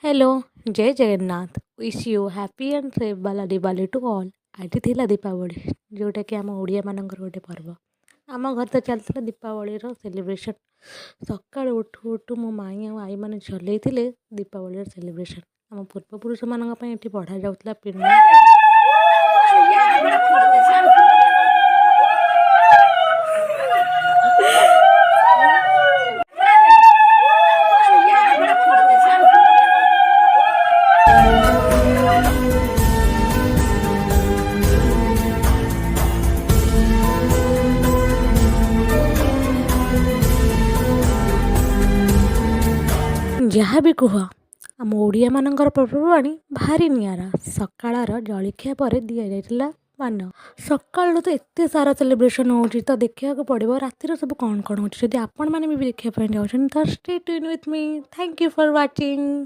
Hello, जय Jagannath. Wish you happy and safe वाला Diwali to all. आज थिला दीपावली जोटा कि आम ओडिया मानकर गोटे पर्व। आम घर तो चलता दीपावली सेलिब्रेशन। सका उठू उठू मो माई और आई मैंने चलते दीपावली सेलिब्रेशन। आम पूर्वपुरुष मान पढ़ा जाऊला पिंड। जहाँ भी कह आम ओडिया मानकर पर्ववाणी भारी निरा। सकाळ जलखिया पर दि जाइला पान। सकाळु तो एत सारा सेलिब्रेशन हो तो देखा पड़ो रातिर सब कौन कौन हो। आपण मैंने भी देखा चाहते तो stay tune with me. Thank you for watching.